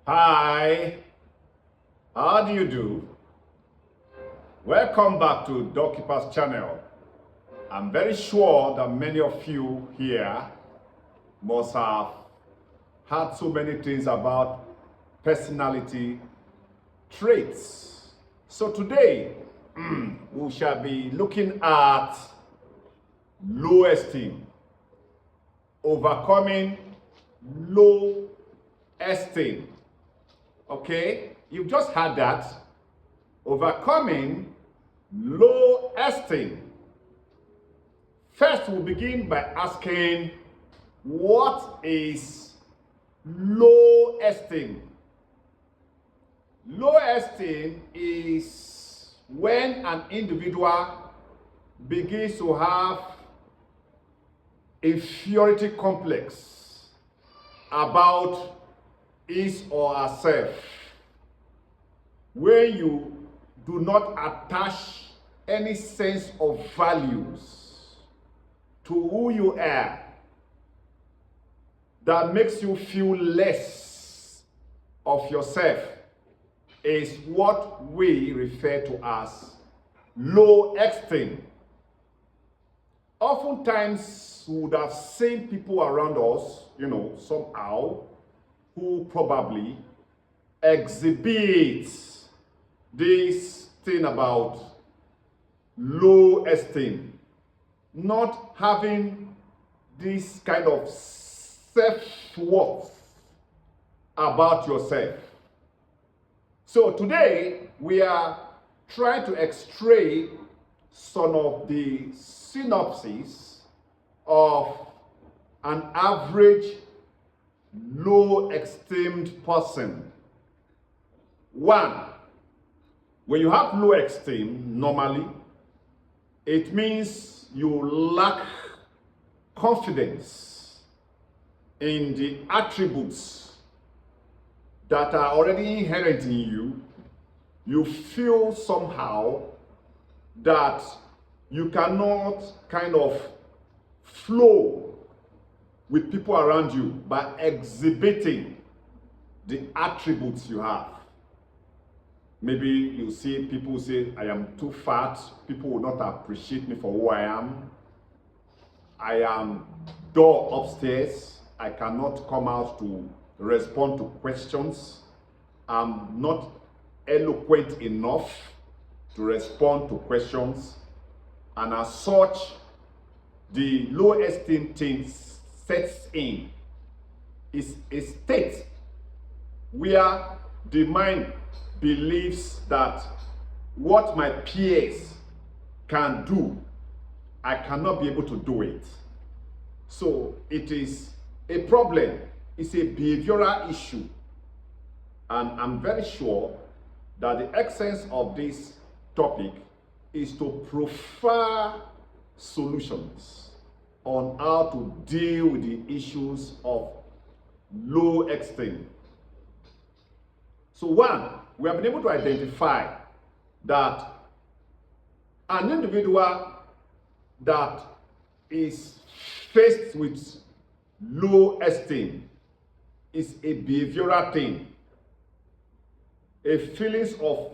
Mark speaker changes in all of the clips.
Speaker 1: Hi, how do you do? Welcome back to Doorkeeper's channel. I'm very sure that many of you here must have heard so many things about personality traits. So today, we shall be looking at low esteem, overcoming low esteem. Okay, you've just heard that. Overcoming low esteem. First, we'll begin by asking, what is low esteem? Low esteem is when an individual begins to have inferiority complex about his or herself, where you do not attach any sense of values to who you are, that makes you feel less of yourself, is what we refer to as low esteem. Oftentimes, we would have seen people around us, somehow, who probably exhibit this thing about low esteem, not having this kind of self-worth about yourself. So today we are trying to extract some of the synopses of an average low esteemed person. One, when you have low esteem, normally, it means you lack confidence in the attributes that are already inherent in you. You feel somehow that you cannot kind of flow with people around you by exhibiting the attributes you have. Maybe you see people say, I am too fat, people will not appreciate me for who I am. I am dull upstairs, I cannot come out to respond to questions. I'm not eloquent enough to respond to questions. And as such, the low esteem thing sets in. Is a state where the mind believes that what my peers can do, I cannot be able to do it. So it is a problem. It's a behavioral issue. And I'm very sure that the essence of this topic is to profile solutions on how to deal with the issues of low esteem. So one, we have been able to identify that an individual that is faced with low esteem is a behavioral thing, a feelings of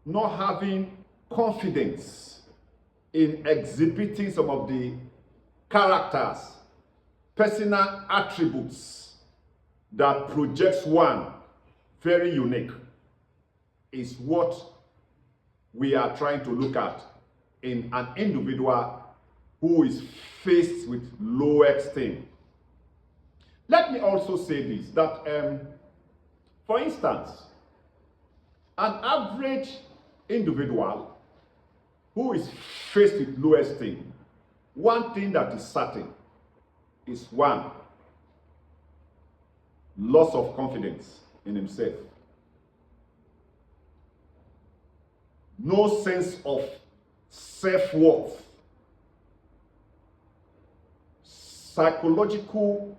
Speaker 1: not having confidence in exhibiting some of the characters, personal attributes that projects one very unique, is what we are trying to look at in an individual who is faced with low esteem. Let me also say this, that for instance, an average individual who is faced with low esteem, one thing that is certain is one, loss of confidence in himself. No sense of self-worth. Psychological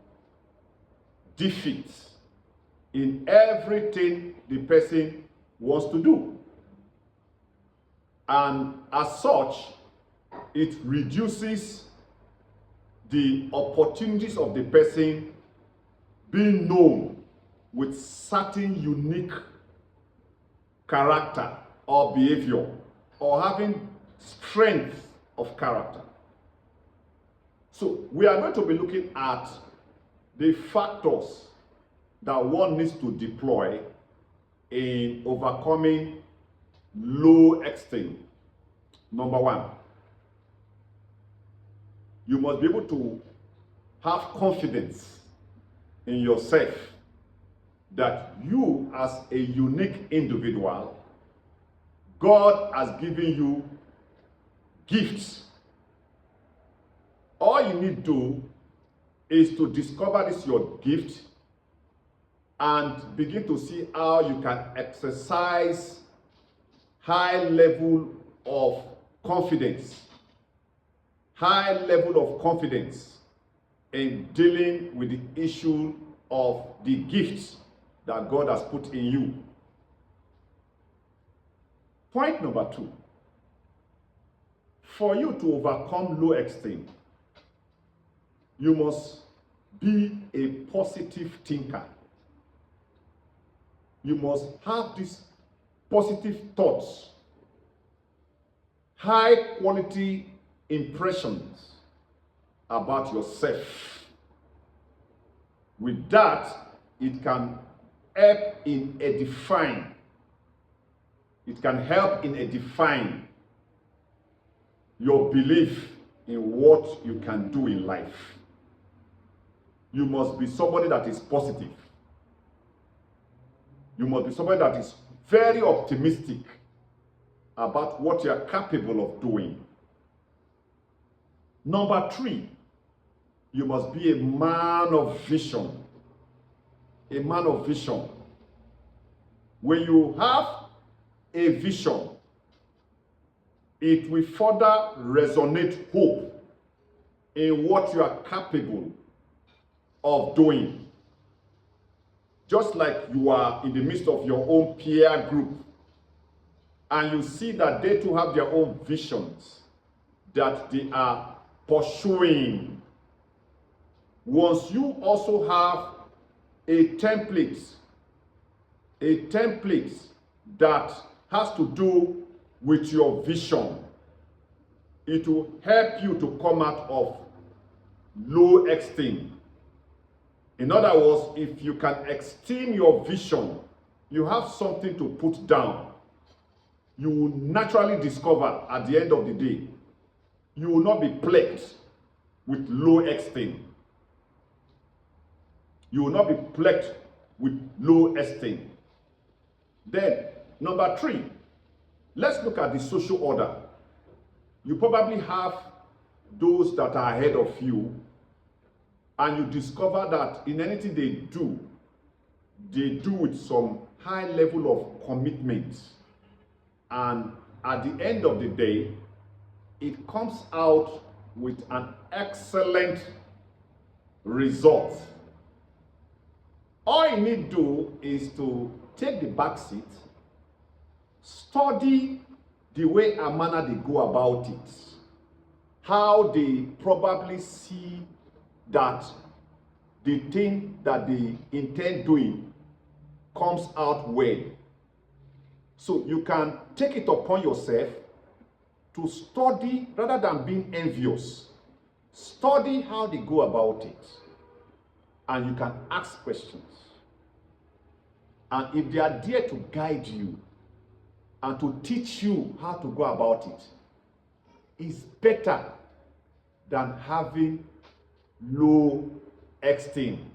Speaker 1: defeat in everything the person wants to do. And as such, it reduces the opportunities of the person being known with certain unique character or behavior, or having strength of character. So we are going to be looking at the factors that one needs to deploy in overcoming low esteem. Number one, you must be able to have confidence in yourself that you, as a unique individual, God has given you gifts. All you need to do is to discover this your gift and begin to see how you can exercise high level of confidence in dealing with the issue of the gifts that God has put in you. Point number two, for you to overcome low esteem, you must be a positive thinker. You must have these positive thoughts, high quality impressions about yourself. With that, it can help in edifying. It can help in edifying your belief in what you can do in life. You must be somebody that is positive. You must be somebody that is very optimistic about what you are capable of doing. Number three, you must be a man of vision. A man of vision. When you have a vision, it will further resonate hope in what you are capable of doing. Just like you are in the midst of your own peer group, and you see that they too have their own visions that they are pursuing. Once you also have a template that has to do with your vision, it will help you to come out of low esteem. In other words, if you can esteem your vision, you have something to put down, you will naturally discover at the end of the day, you will not be plagued with low esteem. You will not be plagued with low esteem. Then, number three, let's look at the social order. You probably have those that are ahead of you, and you discover that in anything they do with some high level of commitment. And at the end of the day, it comes out with an excellent result. All you need to do is to take the back seat, study the way and manner they go about it, how they probably see that the thing that they intend doing comes out well. So you can take it upon yourself to study rather than being envious. Study how they go about it. And you can ask questions. And if they are there to guide you and to teach you how to go about it, it's better than having low esteem.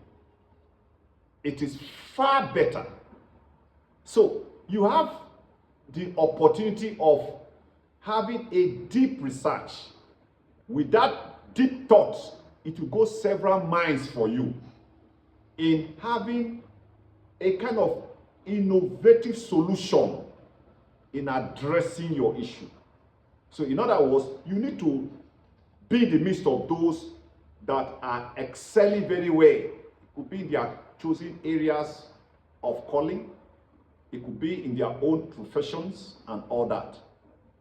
Speaker 1: It is far better. So you have the opportunity of having a deep research. With that deep thought, it will go several miles for you in having a kind of innovative solution in addressing your issue. So in other words, you need to be in the midst of those that are excelling very well. It could be in their chosen areas of calling. It could be in their own professions and all that.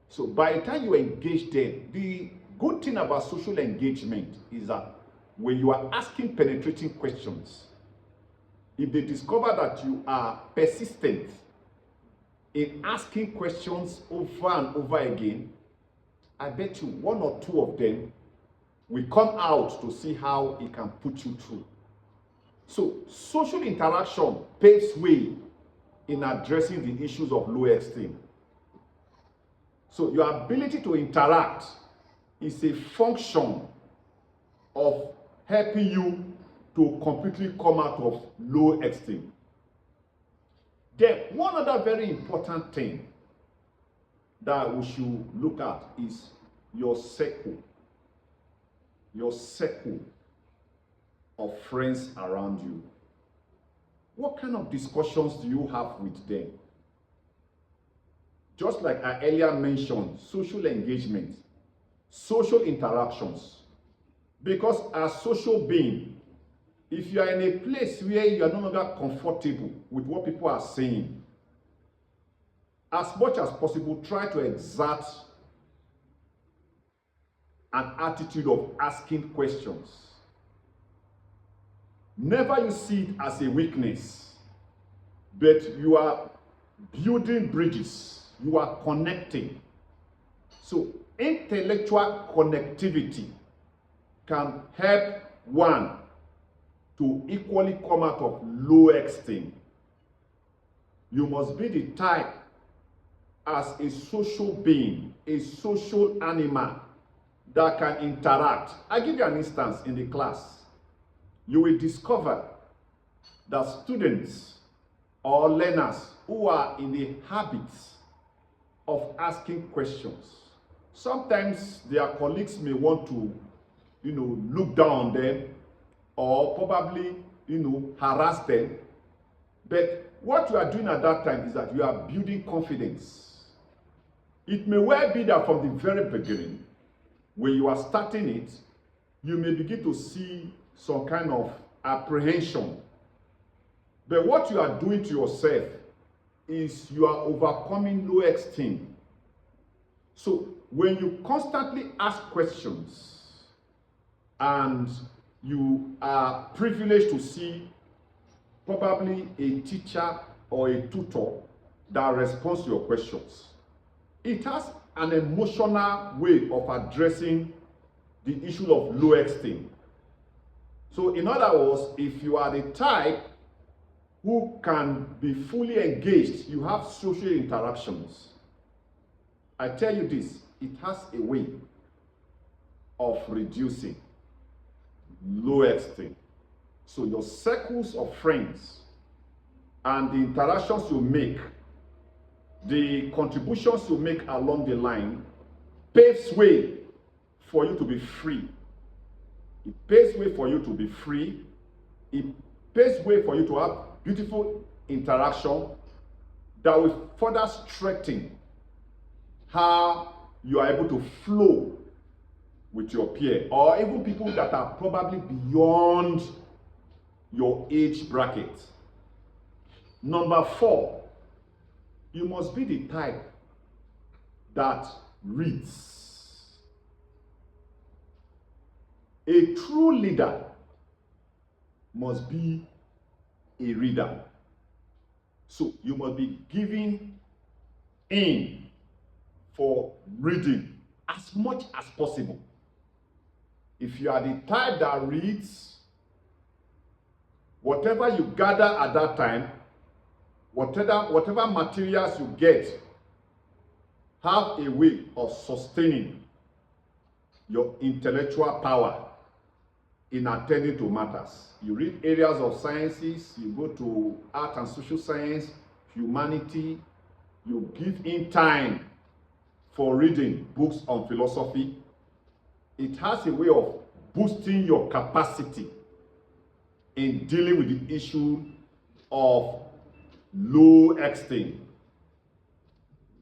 Speaker 1: So by the time you engage them, the good thing about social engagement is that when you are asking penetrating questions, if they discover that you are persistent in asking questions over and over again, I bet you one or two of them will come out to see how it can put you through. So social interaction paves way in addressing the issues of low esteem. So your ability to interact is a function of helping you to completely come out of low esteem. Then one other very important thing that we should look at is your circle. Your circle of friends around you. What kind of discussions do you have with them? Just like I earlier mentioned, social engagement, social interactions. Because as social being, if you are in a place where you are no longer comfortable with what people are saying, as much as possible, try to exert an attitude of asking questions. Never you see it as a weakness, but you are building bridges, you are connecting. So intellectual connectivity can help one to equally come out of low esteem. You must be the type as a social being, a social animal that can interact. I give you an instance in the class. You will discover that students or learners who are in the habit of asking questions, sometimes their colleagues may want to, look down on them or probably, harass them. But what you are doing at that time is that you are building confidence. It may well be that from the very beginning, when you are starting it, you may begin to see some kind of apprehension. But what you are doing to yourself is you are overcoming low esteem. So when you constantly ask questions and you are privileged to see probably a teacher or a tutor that responds to your questions, it has an emotional way of addressing the issue of low esteem. So in other words, if you are the type who can be fully engaged, you have social interactions, I tell you this, it has a way of reducing low esteem. So your circles of friends and the interactions you make, the contributions you make along the line, paves way for you to be free. It paves way for you to be free. It paves way for you to have beautiful interaction that will further strengthen how you are able to flow with your peer or even people that are probably beyond your age bracket. Number 4, you must be the type that reads. A true leader must be a reader. So you must be giving in for reading as much as possible. If you are the type that reads, whatever you gather at that time, whatever materials you get, have a way of sustaining your intellectual power in attending to matters. You read areas of sciences, you go to art and social science, humanity, you give in time for reading books on philosophy. It has a way of boosting your capacity in dealing with the issue of low esteem.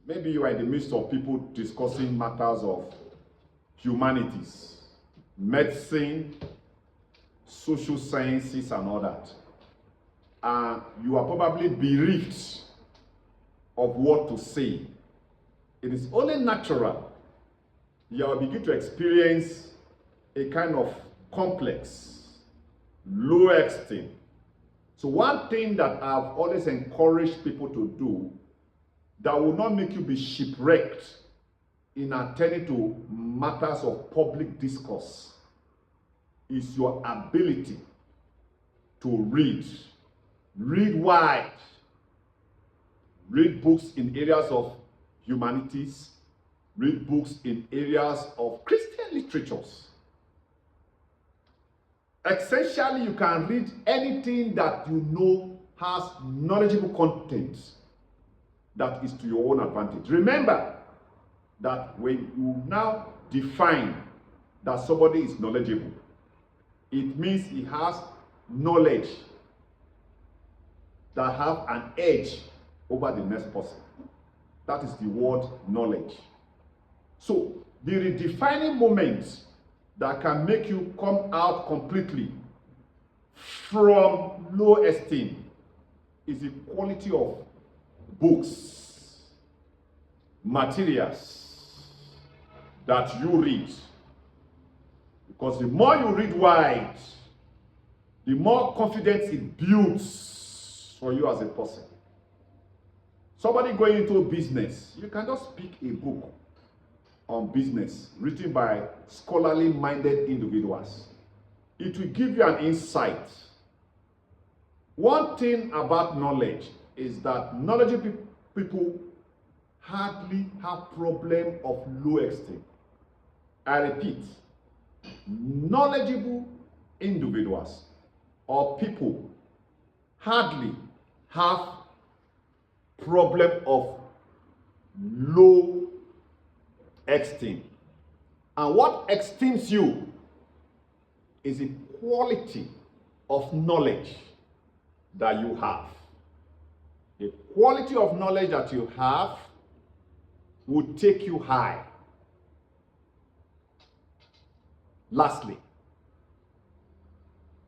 Speaker 1: Maybe you are in the midst of people discussing matters of humanities, medicine, social sciences and all that. And you are probably bereft of what to say. It is only natural you will begin to experience a kind of complex, low esteem. So one thing that I've always encouraged people to do that will not make you be shipwrecked in attending to matters of public discourse is your ability to read. Read wide. Read books in areas of humanities. Read books in areas of Christian literatures. Essentially, you can read anything that you know has knowledgeable content that is to your own advantage. Remember that when you now define that somebody is knowledgeable, it means he has knowledge that have an edge over the next person. That is the word knowledge. So the redefining moment that can make you come out completely from low esteem is the quality of books, materials that you read. Because the more you read wide, the more confidence it builds for you as a person. Somebody going into business, you can just pick a book on business written by scholarly minded individuals. It will give you an insight. One thing about knowledge is that knowledgeable people hardly have problem of low esteem. I repeat, knowledgeable individuals or people hardly have problem of low esteem. And what esteems you is the quality of knowledge that you have. The quality of knowledge that you have will take you high. Lastly,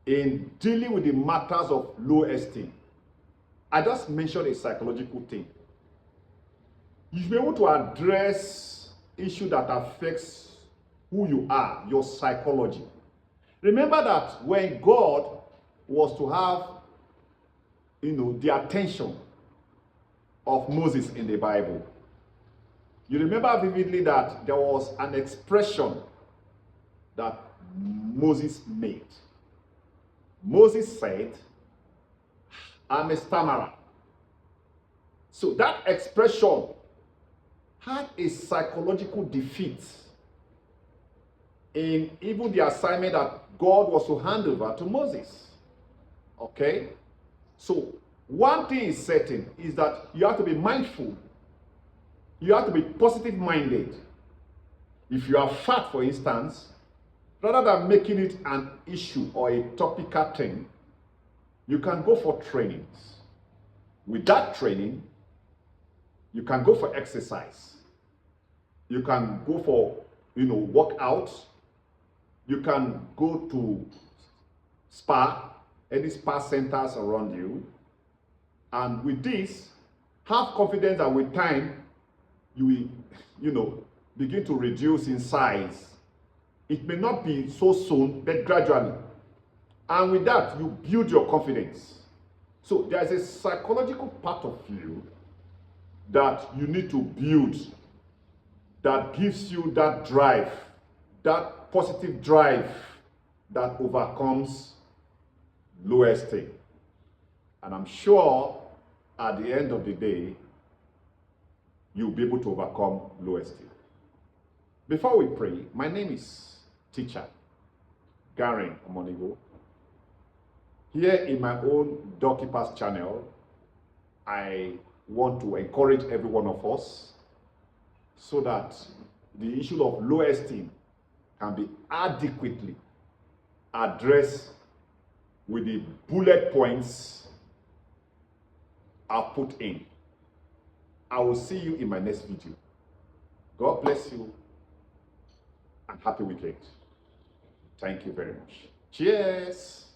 Speaker 1: in dealing with the matters of low esteem, I just mentioned a psychological thing. You should be able to address issue that affects who you are, your psychology. Remember that when God was to have, the attention of Moses in the Bible, you remember vividly that there was an expression that Moses made. Moses said, "I'm a stammerer." So that expression had a psychological defeat in even the assignment that God was to hand over to Moses. Okay? So one thing is certain is that you have to be mindful. You have to be positive minded. If you are fat, for instance, rather than making it an issue or a topical thing, you can go for trainings. With that training, you can go for exercise. You can go for, workouts. You can go to spa, any spa centers around you. And with this, have confidence that with time, you will, begin to reduce in size. It may not be so soon, but gradually. And with that, you build your confidence. So there's a psychological part of you that you need to build that gives you that drive, that positive drive that overcomes low esteem. And I'm sure at the end of the day, you'll be able to overcome low esteem. Before we pray, my name is Teacher Garen Omonigo. Here in my own Doorkeepers channel, I want to encourage every one of us so that the issue of low esteem can be adequately addressed with the bullet points I've put in. I will see you in my next video. God bless you and happy weekend. Thank you very much. Cheers.